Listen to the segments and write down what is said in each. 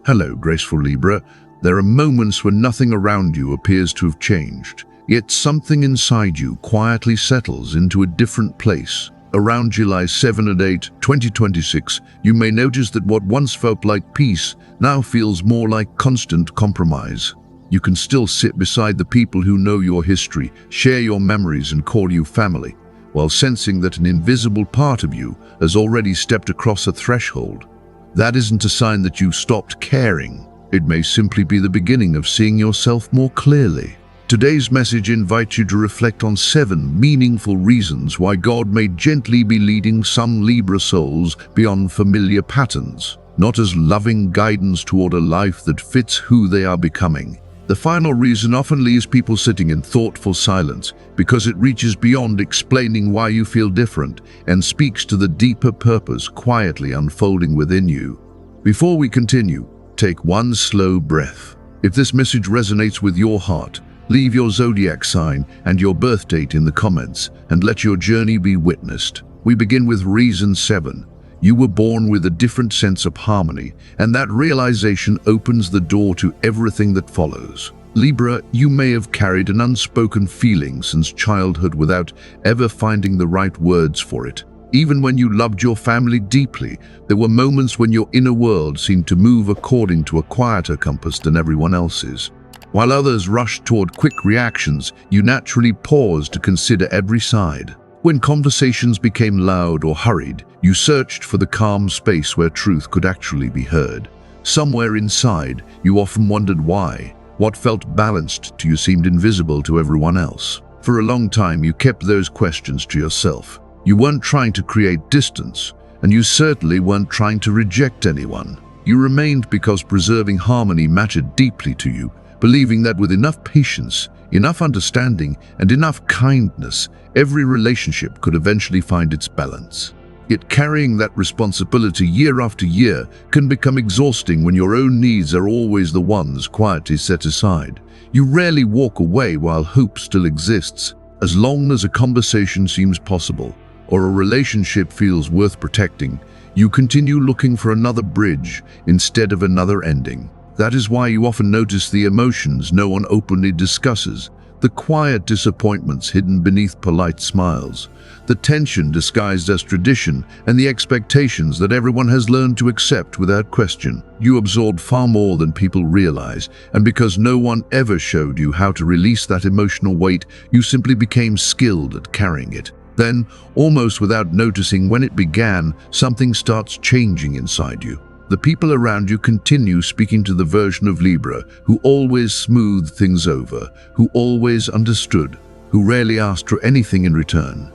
Hello, graceful Libra. There are moments when nothing around you appears to have changed, yet something inside you quietly settles into a different place. Around July 7 and 8, 2026, you may notice that what once felt like peace now feels more like constant compromise. You can still sit beside the people who know your history, share your memories and call you family, while sensing that an invisible part of you has already stepped across a threshold. That isn't a sign that you stopped caring. It may simply be the beginning of seeing yourself more clearly. Today's message invites you to reflect on 7 meaningful reasons why God may gently be leading some Libra souls beyond familiar patterns, not as loving guidance toward a life that fits who they are becoming. The final reason often leaves people sitting in thoughtful silence because it reaches beyond explaining why you feel different and speaks to the deeper purpose quietly unfolding within you. Before we continue, take one slow breath. If this message resonates with your heart, leave your zodiac sign and your birth date in the comments and let your journey be witnessed. We begin with reason 7. You were born with a different sense of harmony, and that realization opens the door to everything that follows. Libra, you may have carried an unspoken feeling since childhood without ever finding the right words for it. Even when you loved your family deeply, there were moments when your inner world seemed to move according to a quieter compass than everyone else's. While others rushed toward quick reactions, you naturally paused to consider every side. When conversations became loud or hurried, you searched for the calm space where truth could actually be heard. Somewhere inside, you often wondered why. What felt balanced to you seemed invisible to everyone else. For a long time, you kept those questions to yourself. You weren't trying to create distance, and you certainly weren't trying to reject anyone. You remained because preserving harmony mattered deeply to you, believing that with enough patience, enough understanding, and enough kindness, every relationship could eventually find its balance. Yet carrying that responsibility year after year can become exhausting when your own needs are always the ones quietly set aside. You rarely walk away while hope still exists. As long as a conversation seems possible, or a relationship feels worth protecting, you continue looking for another bridge instead of another ending. That is why you often notice the emotions no one openly discusses, the quiet disappointments hidden beneath polite smiles, the tension disguised as tradition, and the expectations that everyone has learned to accept without question. You absorb far more than people realize, and because no one ever showed you how to release that emotional weight, you simply became skilled at carrying it. Then, almost without noticing when it began, something starts changing inside you. The people around you continue speaking to the version of Libra who always smoothed things over, who always understood, who rarely asked for anything in return.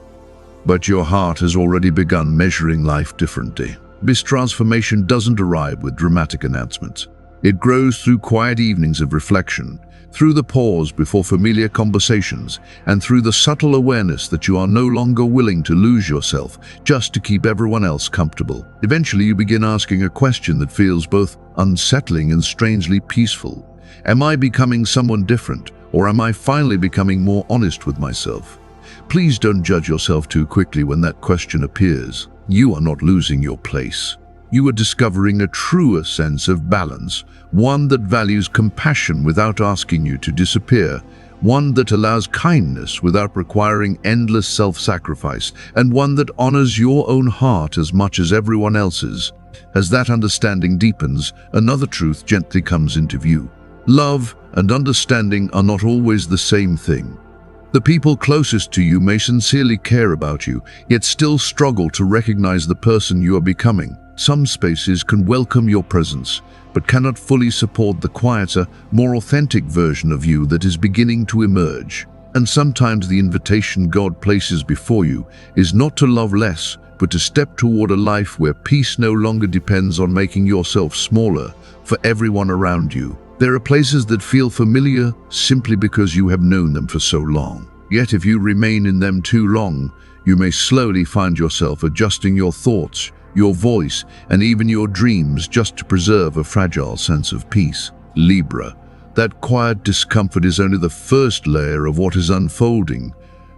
But your heart has already begun measuring life differently. This transformation doesn't arrive with dramatic announcements. It grows through quiet evenings of reflection, through the pause before familiar conversations, and through the subtle awareness that you are no longer willing to lose yourself just to keep everyone else comfortable. Eventually, you begin asking a question that feels both unsettling and strangely peaceful. Am I becoming someone different, or am I finally becoming more honest with myself? Please don't judge yourself too quickly when that question appears. You are not losing your place. You are discovering a truer sense of balance, one that values compassion without asking you to disappear, one that allows kindness without requiring endless self-sacrifice, and one that honors your own heart as much as everyone else's. As that understanding deepens, another truth gently comes into view. Love and understanding are not always the same thing. The people closest to you may sincerely care about you, yet still struggle to recognize the person you are becoming. Some spaces can welcome your presence, but cannot fully support the quieter, more authentic version of you that is beginning to emerge. And sometimes the invitation God places before you is not to love less, but to step toward a life where peace no longer depends on making yourself smaller for everyone around you. There are places that feel familiar simply because you have known them for so long. Yet if you remain in them too long, you may slowly find yourself adjusting your thoughts, your voice, and even your dreams just to preserve a fragile sense of peace. Libra, that quiet discomfort is only the first layer of what is unfolding.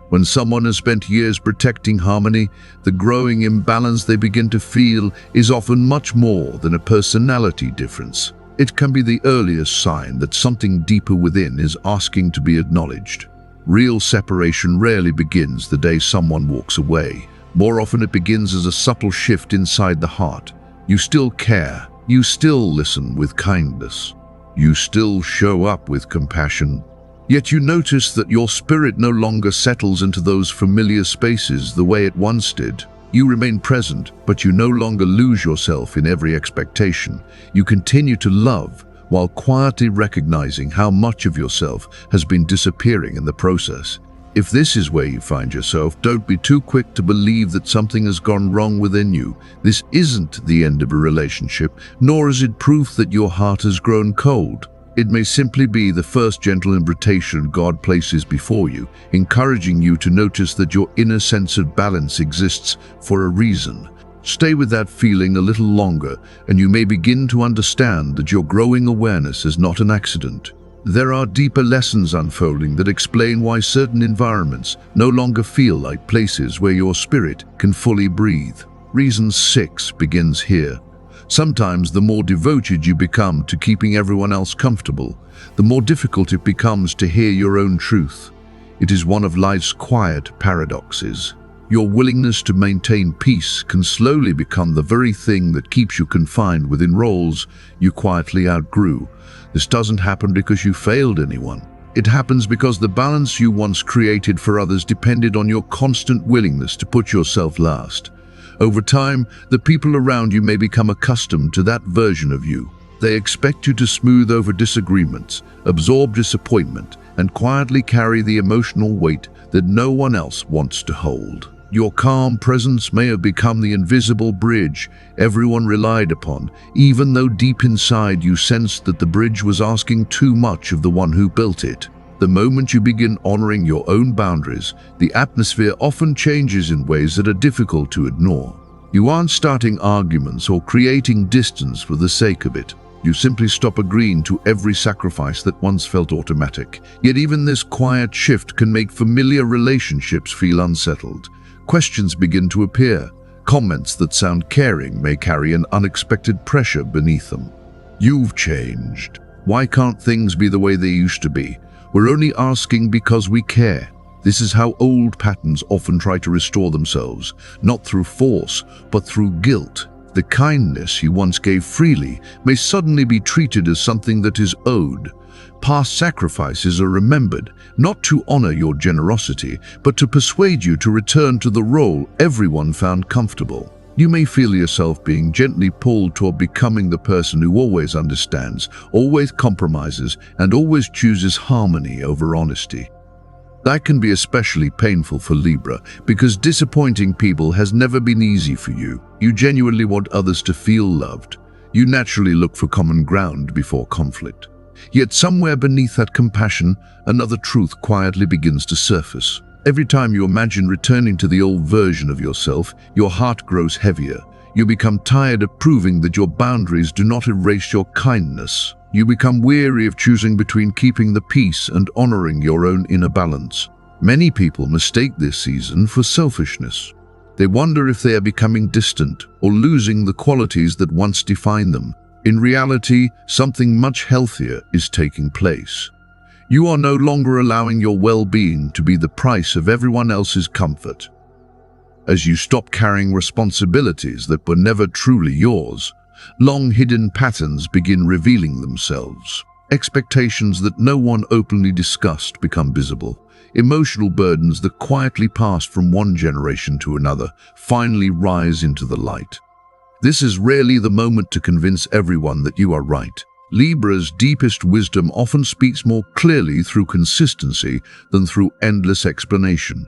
When someone has spent years protecting harmony, the growing imbalance they begin to feel is often much more than a personality difference. It can be the earliest sign that something deeper within is asking to be acknowledged. Real separation rarely begins the day someone walks away. More often it begins as a subtle shift inside the heart. You still care. You still listen with kindness. You still show up with compassion. Yet you notice that your spirit no longer settles into those familiar spaces the way it once did. You remain present, but you no longer lose yourself in every expectation. You continue to love, while quietly recognizing how much of yourself has been disappearing in the process. If this is where you find yourself, don't be too quick to believe that something has gone wrong within you. This isn't the end of a relationship, nor is it proof that your heart has grown cold. It may simply be the first gentle invitation God places before you, encouraging you to notice that your inner sense of balance exists for a reason. Stay with that feeling a little longer, and you may begin to understand that your growing awareness is not an accident. There are deeper lessons unfolding that explain why certain environments no longer feel like places where your spirit can fully breathe. Reason 6 begins here. Sometimes the more devoted you become to keeping everyone else comfortable, the more difficult it becomes to hear your own truth. It is one of life's quiet paradoxes. Your willingness to maintain peace can slowly become the very thing that keeps you confined within roles you quietly outgrew. This doesn't happen because you failed anyone. It happens because the balance you once created for others depended on your constant willingness to put yourself last. Over time, the people around you may become accustomed to that version of you. They expect you to smooth over disagreements, absorb disappointment, and quietly carry the emotional weight that no one else wants to hold. Your calm presence may have become the invisible bridge everyone relied upon, even though deep inside you sensed that the bridge was asking too much of the one who built it. The moment you begin honoring your own boundaries, the atmosphere often changes in ways that are difficult to ignore. You aren't starting arguments or creating distance for the sake of it. You simply stop agreeing to every sacrifice that once felt automatic. Yet even this quiet shift can make familiar relationships feel unsettled. Questions begin to appear. Comments that sound caring may carry an unexpected pressure beneath them. You've changed. Why can't things be the way they used to be? We're only asking because we care. This is how old patterns often try to restore themselves, not through force, but through guilt. The kindness you once gave freely may suddenly be treated as something that is owed. Past sacrifices are remembered, not to honor your generosity, but to persuade you to return to the role everyone found comfortable. You may feel yourself being gently pulled toward becoming the person who always understands, always compromises, and always chooses harmony over honesty. That can be especially painful for Libra, because disappointing people has never been easy for you. You genuinely want others to feel loved. You naturally look for common ground before conflict. Yet somewhere beneath that compassion, another truth quietly begins to surface. Every time you imagine returning to the old version of yourself, your heart grows heavier. You become tired of proving that your boundaries do not erase your kindness. You become weary of choosing between keeping the peace and honoring your own inner balance. Many people mistake this season for selfishness. They wonder if they are becoming distant or losing the qualities that once defined them. In reality, something much healthier is taking place. You are no longer allowing your well-being to be the price of everyone else's comfort. As you stop carrying responsibilities that were never truly yours, long-hidden patterns begin revealing themselves. Expectations that no one openly discussed become visible. Emotional burdens that quietly passed from one generation to another finally rise into the light. This is rarely the moment to convince everyone that you are right. Libra's deepest wisdom often speaks more clearly through consistency than through endless explanation.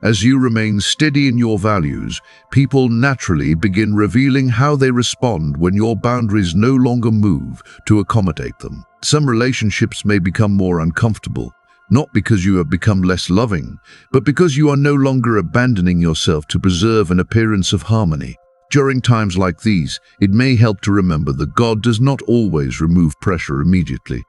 As you remain steady in your values, people naturally begin revealing how they respond when your boundaries no longer move to accommodate them. Some relationships may become more uncomfortable, not because you have become less loving, but because you are no longer abandoning yourself to preserve an appearance of harmony. During times like these, it may help to remember that God does not always remove pressure immediately.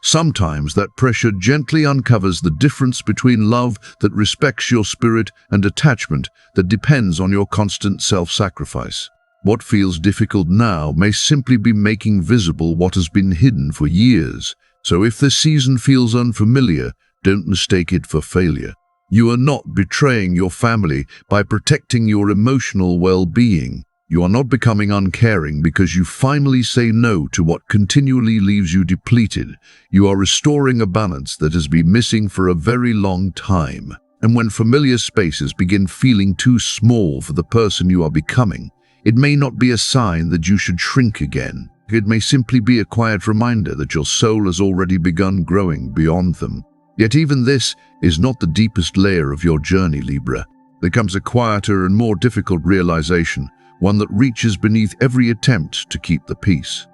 Sometimes that pressure gently uncovers the difference between love that respects your spirit and attachment that depends on your constant self-sacrifice. What feels difficult now may simply be making visible what has been hidden for years. So if this season feels unfamiliar, don't mistake it for failure. You are not betraying your family by protecting your emotional well-being. You are not becoming uncaring because you finally say no to what continually leaves you depleted. You are restoring a balance that has been missing for a very long time. And when familiar spaces begin feeling too small for the person you are becoming, it may not be a sign that you should shrink again. It may simply be a quiet reminder that your soul has already begun growing beyond them. Yet even this is not the deepest layer of your journey, Libra. There comes a quieter and more difficult realization, one that reaches beneath every attempt to keep the peace.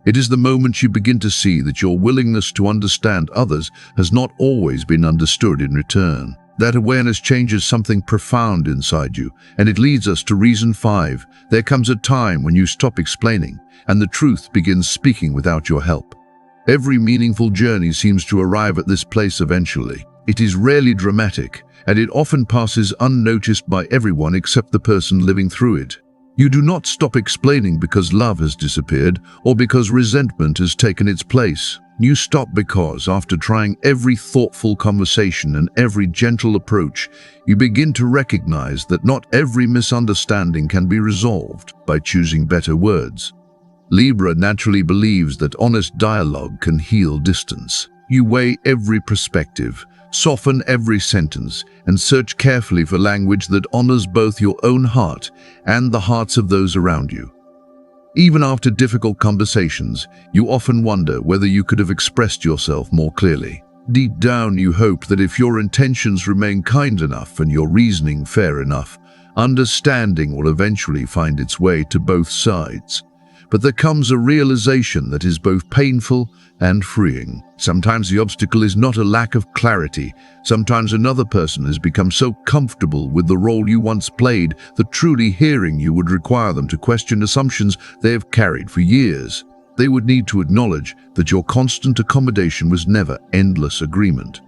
It is the moment you begin to see that your willingness to understand others has not always been understood in return. That awareness changes something profound inside you, and it leads us to reason 5. There comes a time when you stop explaining, and the truth begins speaking without your help. Every meaningful journey seems to arrive at this place eventually. It is rarely dramatic, and it often passes unnoticed by everyone except the person living through it. You do not stop explaining because love has disappeared or because resentment has taken its place. You stop because, after trying every thoughtful conversation and every gentle approach, you begin to recognize that not every misunderstanding can be resolved by choosing better words. Libra naturally believes that honest dialogue can heal distance. You weigh every perspective, soften every sentence, and search carefully for language that honors both your own heart and the hearts of those around you. Even after difficult conversations, you often wonder whether you could have expressed yourself more clearly. Deep down, you hope that if your intentions remain kind enough and your reasoning fair enough, understanding will eventually find its way to both sides. But there comes a realization that is both painful and freeing. Sometimes the obstacle is not a lack of clarity. Sometimes another person has become so comfortable with the role you once played that truly hearing you would require them to question assumptions they have carried for years. They would need to acknowledge that your constant accommodation was never endless agreement.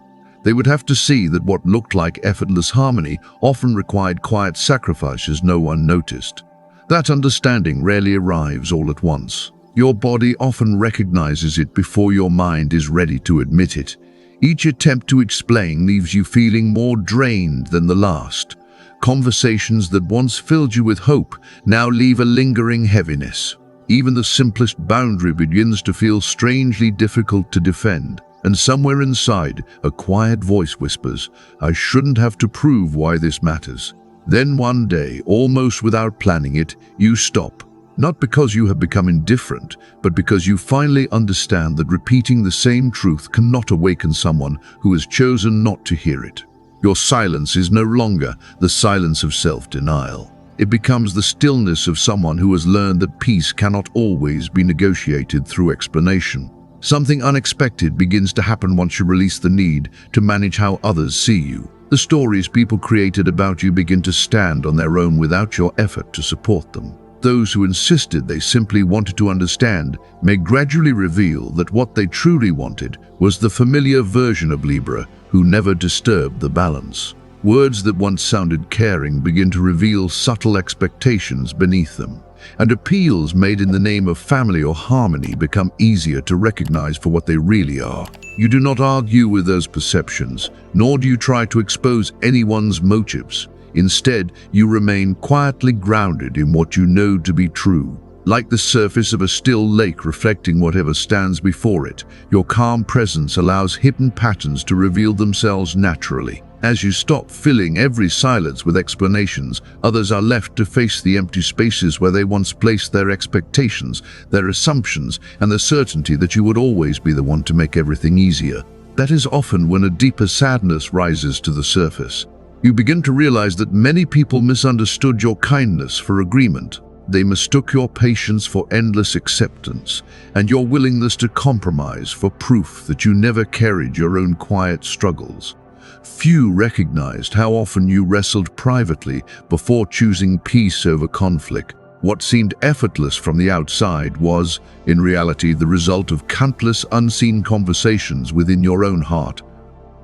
They would have to see that what looked like effortless harmony often required quiet sacrifices no one noticed. That understanding rarely arrives all at once. Your body often recognizes it before your mind is ready to admit it. Each attempt to explain leaves you feeling more drained than the last. Conversations that once filled you with hope now leave a lingering heaviness. Even the simplest boundary begins to feel strangely difficult to defend. And somewhere inside, a quiet voice whispers, "I shouldn't have to prove why this matters." Then one day, almost without planning it, you stop. Not because you have become indifferent, but because you finally understand that repeating the same truth cannot awaken someone who has chosen not to hear it. Your silence is no longer the silence of self-denial. It becomes the stillness of someone who has learned that peace cannot always be negotiated through explanation. Something unexpected begins to happen once you release the need to manage how others see you. The stories people created about you begin to stand on their own without your effort to support them. Those who insisted they simply wanted to understand may gradually reveal that what they truly wanted was the familiar version of Libra who never disturbed the balance. Words that once sounded caring begin to reveal subtle expectations beneath them, and appeals made in the name of family or harmony become easier to recognize for what they really are. You do not argue with those perceptions, nor do you try to expose anyone's motives. Instead, you remain quietly grounded in what you know to be true. Like the surface of a still lake reflecting whatever stands before it, your calm presence allows hidden patterns to reveal themselves naturally. As you stop filling every silence with explanations, others are left to face the empty spaces where they once placed their expectations, their assumptions, and the certainty that you would always be the one to make everything easier. That is often when a deeper sadness rises to the surface. You begin to realize that many people misunderstood your kindness for agreement. They mistook your patience for endless acceptance, and your willingness to compromise for proof that you never carried your own quiet struggles. Few recognized how often you wrestled privately before choosing peace over conflict. What seemed effortless from the outside was, in reality, the result of countless unseen conversations within your own heart.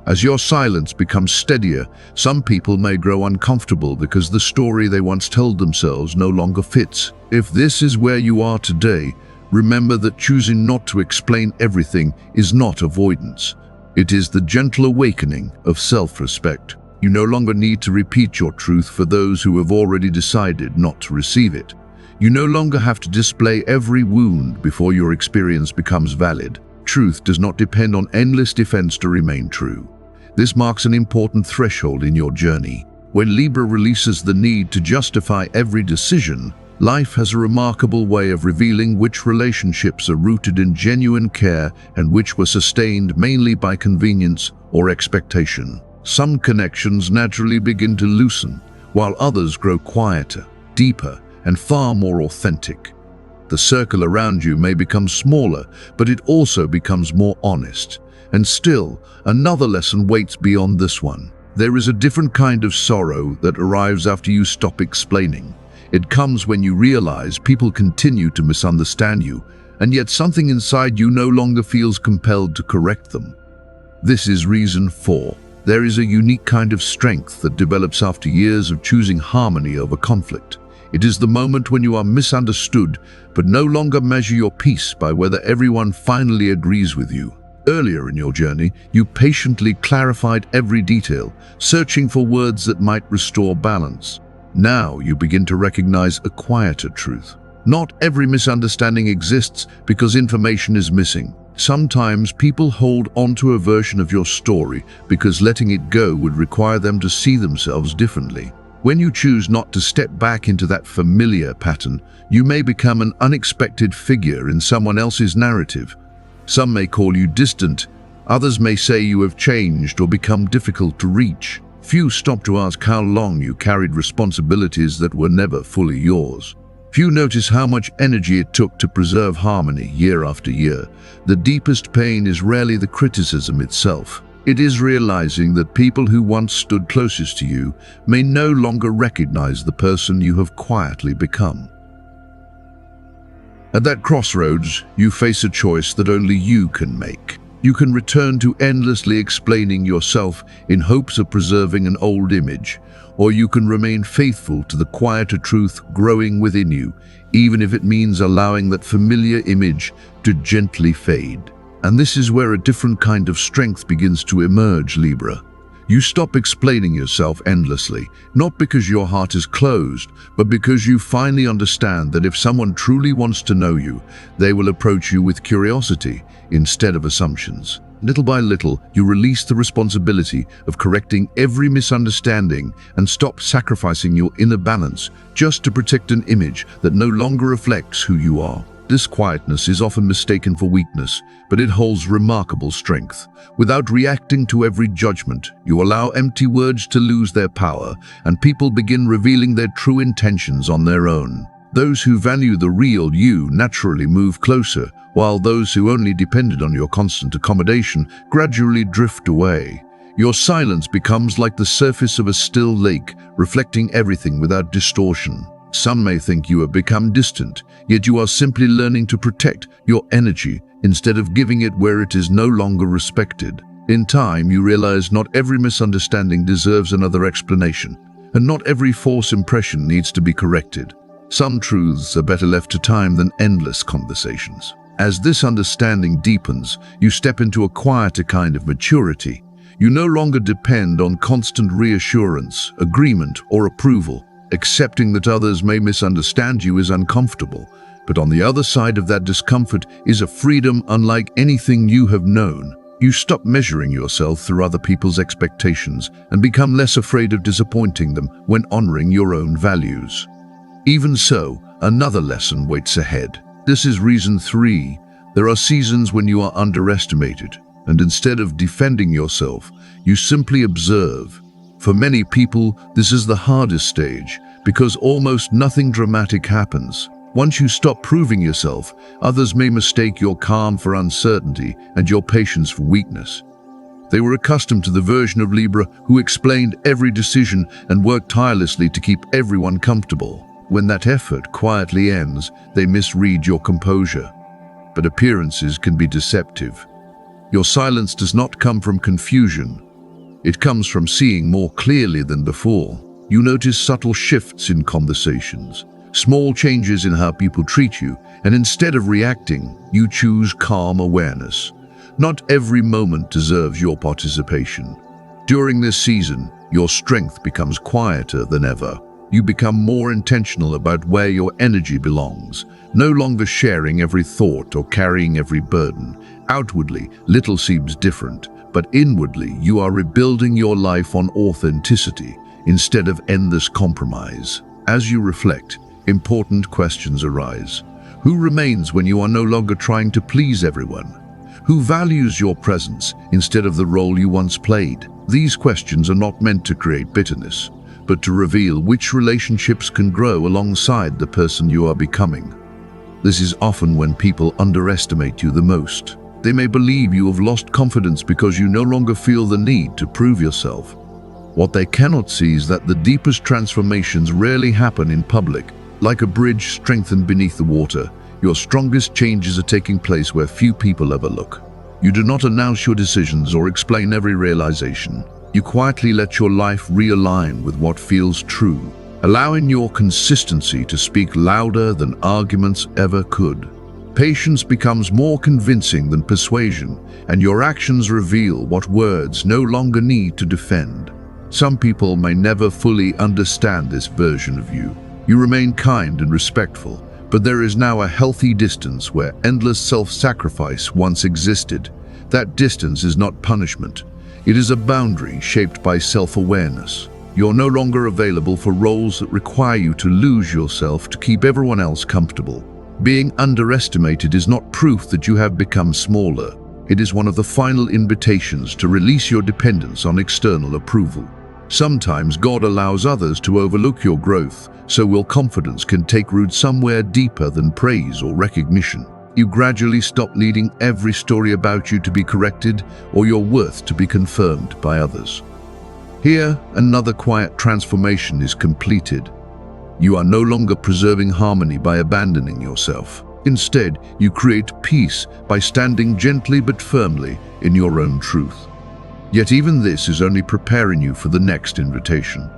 As your silence becomes steadier, some people may grow uncomfortable because the story they once told themselves no longer fits. If this is where you are today, remember that choosing not to explain everything is not avoidance. It is the gentle awakening of self-respect. You no longer need to repeat your truth for those who have already decided not to receive it. You no longer have to display every wound before your experience becomes valid. Truth does not depend on endless defense to remain true. This marks an important threshold in your journey. When Libra releases the need to justify every decision, life has a remarkable way of revealing which relationships are rooted in genuine care and which were sustained mainly by convenience or expectation. Some connections naturally begin to loosen, while others grow quieter, deeper, and far more authentic. The circle around you may become smaller, but it also becomes more honest. And still, another lesson waits beyond this one. There is a different kind of sorrow that arrives after you stop explaining. It comes when you realize people continue to misunderstand you, and yet something inside you no longer feels compelled to correct them. This is reason 4. There is a unique kind of strength that develops after years of choosing harmony over conflict. It is the moment when you are misunderstood, but no longer measure your peace by whether everyone finally agrees with you. Earlier in your journey, you patiently clarified every detail, searching for words that might restore balance. Now you begin to recognize a quieter truth. Not every misunderstanding exists because information is missing. Sometimes people hold onto a version of your story because letting it go would require them to see themselves differently. When you choose not to step back into that familiar pattern, you may become an unexpected figure in someone else's narrative. Some may call you distant, others may say you have changed or become difficult to reach. Few stop to ask how long you carried responsibilities that were never fully yours. Few notice how much energy it took to preserve harmony year after year. The deepest pain is rarely the criticism itself. It is realizing that people who once stood closest to you may no longer recognize the person you have quietly become. At that crossroads, you face a choice that only you can make. You can return to endlessly explaining yourself in hopes of preserving an old image, or you can remain faithful to the quieter truth growing within you, even if it means allowing that familiar image to gently fade. And this is where a different kind of strength begins to emerge, Libra. You stop explaining yourself endlessly, not because your heart is closed, but because you finally understand that if someone truly wants to know you, they will approach you with curiosity instead of assumptions. Little by little, you release the responsibility of correcting every misunderstanding and stop sacrificing your inner balance just to protect an image that no longer reflects who you are. This quietness is often mistaken for weakness, but it holds remarkable strength. Without reacting to every judgment, you allow empty words to lose their power, and people begin revealing their true intentions on their own. Those who value the real you naturally move closer, while those who only depended on your constant accommodation gradually drift away. Your silence becomes like the surface of a still lake, reflecting everything without distortion. Some may think you have become distant, yet you are simply learning to protect your energy instead of giving it where it is no longer respected. In time, you realize not every misunderstanding deserves another explanation, and not every false impression needs to be corrected. Some truths are better left to time than endless conversations. As this understanding deepens, you step into a quieter kind of maturity. You no longer depend on constant reassurance, agreement, or approval. Accepting that others may misunderstand you is uncomfortable, but on the other side of that discomfort is a freedom unlike anything you have known. You stop measuring yourself through other people's expectations and become less afraid of disappointing them when honoring your own values. Even so, another lesson waits ahead. This is reason 3. There are seasons when you are underestimated, and instead of defending yourself, you simply observe. For many people, this is the hardest stage because almost nothing dramatic happens. Once you stop proving yourself, others may mistake your calm for uncertainty and your patience for weakness. They were accustomed to the version of Libra who explained every decision and worked tirelessly to keep everyone comfortable. When that effort quietly ends, they misread your composure. But appearances can be deceptive. Your silence does not come from confusion, It comes from seeing more clearly than before. You notice subtle shifts in conversations, small changes in how people treat you, and instead of reacting, you choose calm awareness. Not every moment deserves your participation. During this season, your strength becomes quieter than ever. You become more intentional about where your energy belongs, no longer sharing every thought or carrying every burden. Outwardly, little seems different, but inwardly, you are rebuilding your life on authenticity instead of endless compromise. As you reflect, important questions arise. Who remains when you are no longer trying to please everyone? Who values your presence instead of the role you once played? These questions are not meant to create bitterness, but to reveal which relationships can grow alongside the person you are becoming. This is often when people underestimate you the most. They may believe you have lost confidence because you no longer feel the need to prove yourself. What they cannot see is that the deepest transformations rarely happen in public. Like a bridge strengthened beneath the water, your strongest changes are taking place where few people ever look. You do not announce your decisions or explain every realization. You quietly let your life realign with what feels true, allowing your consistency to speak louder than arguments ever could. Patience becomes more convincing than persuasion, and your actions reveal what words no longer need to defend. Some people may never fully understand this version of you. You remain kind and respectful, but there is now a healthy distance where endless self-sacrifice once existed. That distance is not punishment. It is a boundary shaped by self-awareness. You're no longer available for roles that require you to lose yourself to keep everyone else comfortable. Being underestimated is not proof that you have become smaller. It is one of the final invitations to release your dependence on external approval. Sometimes God allows others to overlook your growth, so will confidence can take root somewhere deeper than praise or recognition. You gradually stop needing every story about you to be corrected or your worth to be confirmed by others. Here, another quiet transformation is completed. You are no longer preserving harmony by abandoning yourself. Instead, you create peace by standing gently but firmly in your own truth. Yet even this is only preparing you for the next invitation.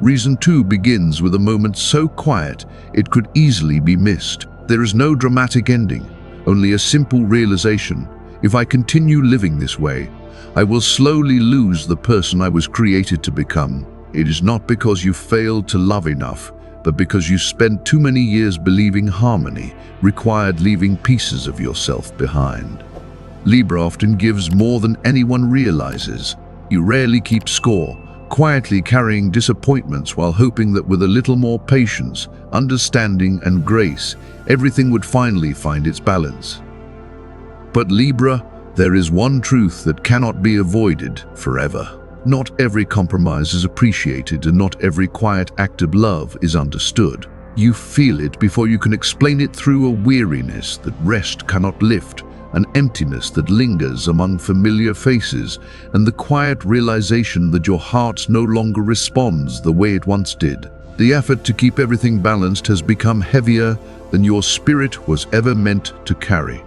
Reason 2 begins with a moment so quiet it could easily be missed. There is no dramatic ending, only a simple realization. If I continue living this way, I will slowly lose the person I was created to become. It is not because you failed to love enough, but because you spent too many years believing harmony required leaving pieces of yourself behind. Libra often gives more than anyone realizes. You rarely keep score, quietly carrying disappointments while hoping that with a little more patience, understanding, and grace, everything would finally find its balance. But Libra, there is one truth that cannot be avoided forever. Not every compromise is appreciated, and not every quiet act of love is understood. You feel it before you can explain it through a weariness that rest cannot lift, an emptiness that lingers among familiar faces, and the quiet realization that your heart no longer responds the way it once did. The effort to keep everything balanced has become heavier than your spirit was ever meant to carry.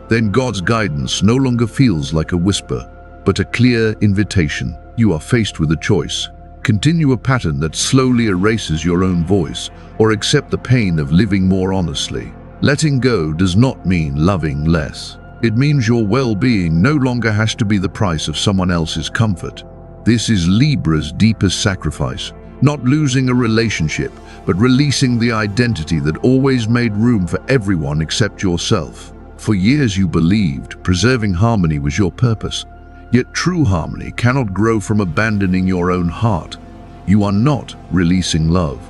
Then God's guidance no longer feels like a whisper, but a clear invitation. You are faced with a choice. Continue a pattern that slowly erases your own voice, or accept the pain of living more honestly. Letting go does not mean loving less. It means your well-being no longer has to be the price of someone else's comfort. This is Libra's deepest sacrifice. Not losing a relationship, but releasing the identity that always made room for everyone except yourself. For years you believed preserving harmony was your purpose. Yet true harmony cannot grow from abandoning your own heart. You are not releasing love.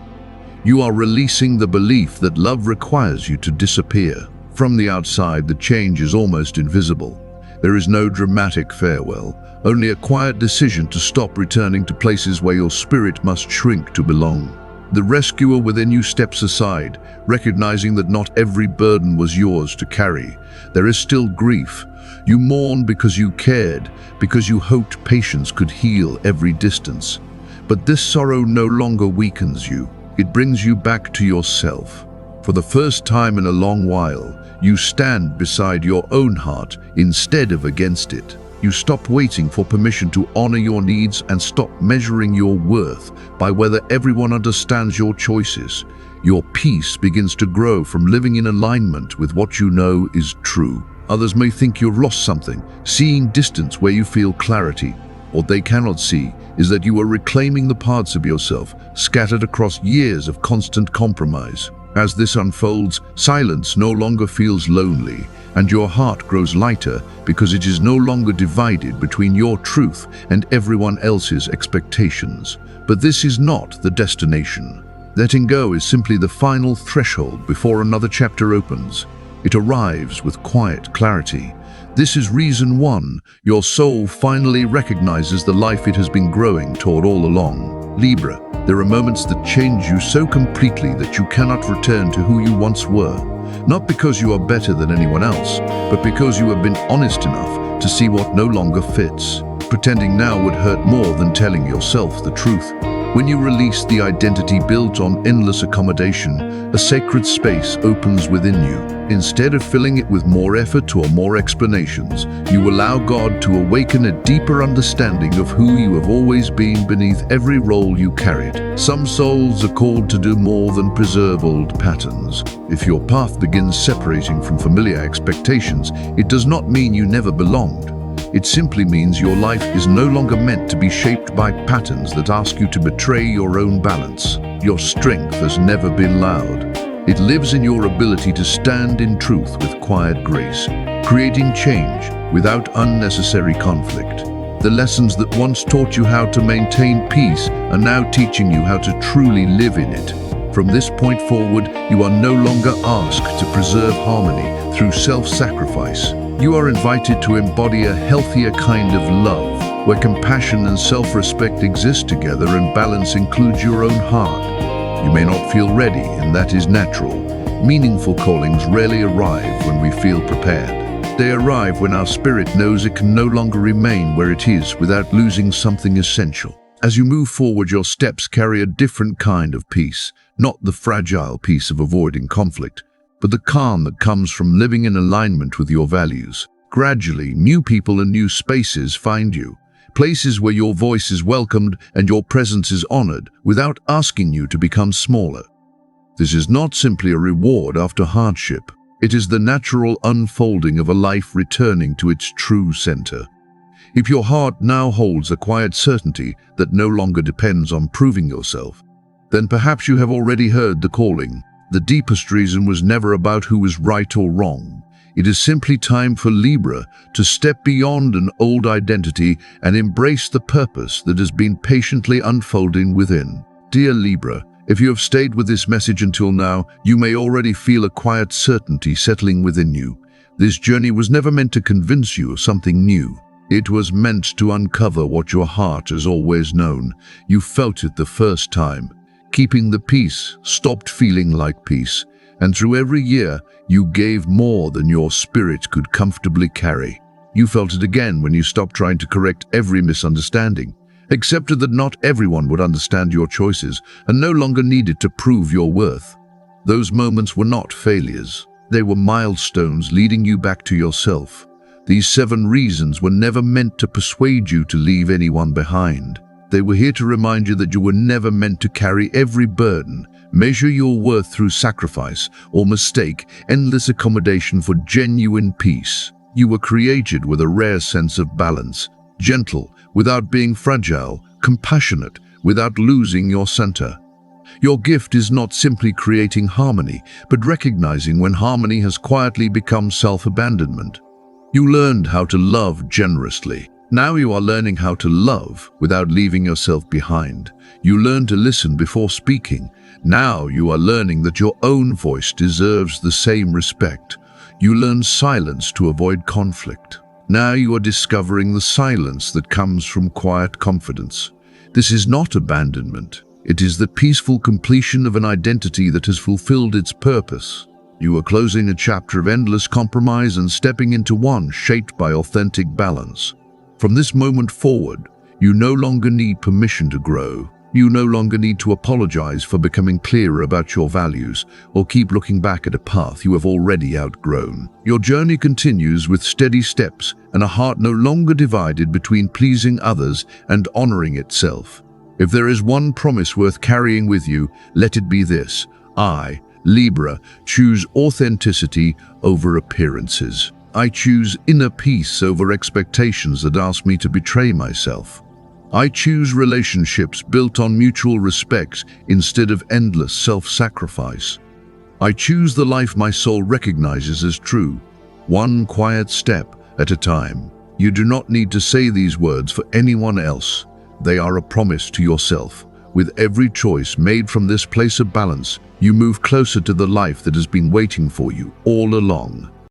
You are releasing the belief that love requires you to disappear. From the outside, the change is almost invisible. There is no dramatic farewell, only a quiet decision to stop returning to places where your spirit must shrink to belong. The rescuer within you steps aside, recognizing that not every burden was yours to carry. There is still grief. You mourn because you cared, because you hoped patience could heal every distance. But this sorrow no longer weakens you. It brings you back to yourself. For the first time in a long while, you stand beside your own heart instead of against it. You stop waiting for permission to honor your needs and stop measuring your worth by whether everyone understands your choices. Your peace begins to grow from living in alignment with what you know is true. Others may think you've lost something, seeing distance where you feel clarity. What they cannot see is that you are reclaiming the parts of yourself scattered across years of constant compromise. As this unfolds, silence no longer feels lonely, and your heart grows lighter because it is no longer divided between your truth and everyone else's expectations. But this is not the destination. Letting go is simply the final threshold before another chapter opens. It arrives with quiet clarity. This is reason one, your soul finally recognizes the life it has been growing toward all along. Libra, there are moments that change you so completely that you cannot return to who you once were. Not because you are better than anyone else, but because you have been honest enough to see what no longer fits. Pretending now would hurt more than telling yourself the truth. When you release the identity built on endless accommodation, a sacred space opens within you. Instead of filling it with more effort or more explanations, you allow God to awaken a deeper understanding of who you have always been beneath every role you carried. Some souls are called to do more than preserve old patterns. If your path begins separating from familiar expectations, it does not mean you never belonged. It simply means your life is no longer meant to be shaped by patterns that ask you to betray your own balance. Your strength has never been loud. It lives in your ability to stand in truth with quiet grace, creating change without unnecessary conflict. The lessons that once taught you how to maintain peace are now teaching you how to truly live in it. From this point forward, you are no longer asked to preserve harmony through self-sacrifice. You are invited to embody a healthier kind of love, where compassion and self-respect exist together and balance includes your own heart. You may not feel ready, and that is natural. Meaningful callings rarely arrive when we feel prepared. They arrive when our spirit knows it can no longer remain where it is without losing something essential. As you move forward, your steps carry a different kind of peace, not the fragile peace of avoiding conflict, but the calm that comes from living in alignment with your values. Gradually, new people and new spaces find you, places where your voice is welcomed and your presence is honored without asking you to become smaller. This is not simply a reward after hardship. It is the natural unfolding of a life returning to its true center. If your heart now holds a quiet certainty that no longer depends on proving yourself, then perhaps you have already heard the calling. The deepest reason was never about who is right or wrong. It is simply time for Libra to step beyond an old identity and embrace the purpose that has been patiently unfolding within. Dear Libra, if you have stayed with this message until now, you may already feel a quiet certainty settling within you. This journey was never meant to convince you of something new. It was meant to uncover what your heart has always known. You felt it the first time. Keeping the peace stopped feeling like peace, and through every year, you gave more than your spirit could comfortably carry. You felt it again when you stopped trying to correct every misunderstanding, accepted that not everyone would understand your choices, and no longer needed to prove your worth. Those moments were not failures. They were milestones leading you back to yourself. These 7 reasons were never meant to persuade you to leave anyone behind. They were here to remind you that you were never meant to carry every burden, measure your worth through sacrifice, or mistake endless accommodation for genuine peace. You were created with a rare sense of balance, gentle without being fragile, compassionate without losing your center. Your gift is not simply creating harmony, but recognizing when harmony has quietly become self-abandonment. You learned how to love generously. Now you are learning how to love without leaving yourself behind. You learn to listen before speaking. Now you are learning that your own voice deserves the same respect. You learn silence to avoid conflict. Now you are discovering the silence that comes from quiet confidence. This is not abandonment. It is the peaceful completion of an identity that has fulfilled its purpose. You are closing a chapter of endless compromise and stepping into one shaped by authentic balance. From this moment forward, you no longer need permission to grow. You no longer need to apologize for becoming clearer about your values or keep looking back at a path you have already outgrown. Your journey continues with steady steps and a heart no longer divided between pleasing others and honoring itself. If there is one promise worth carrying with you, let it be this: I, Libra, choose authenticity over appearances. I choose inner peace over expectations that ask me to betray myself. I choose relationships built on mutual respect instead of endless self-sacrifice. I choose the life my soul recognizes as true, one quiet step at a time. You do not need to say these words for anyone else. They are a promise to yourself. With every choice made from this place of balance, you move closer to the life that has been waiting for you all along.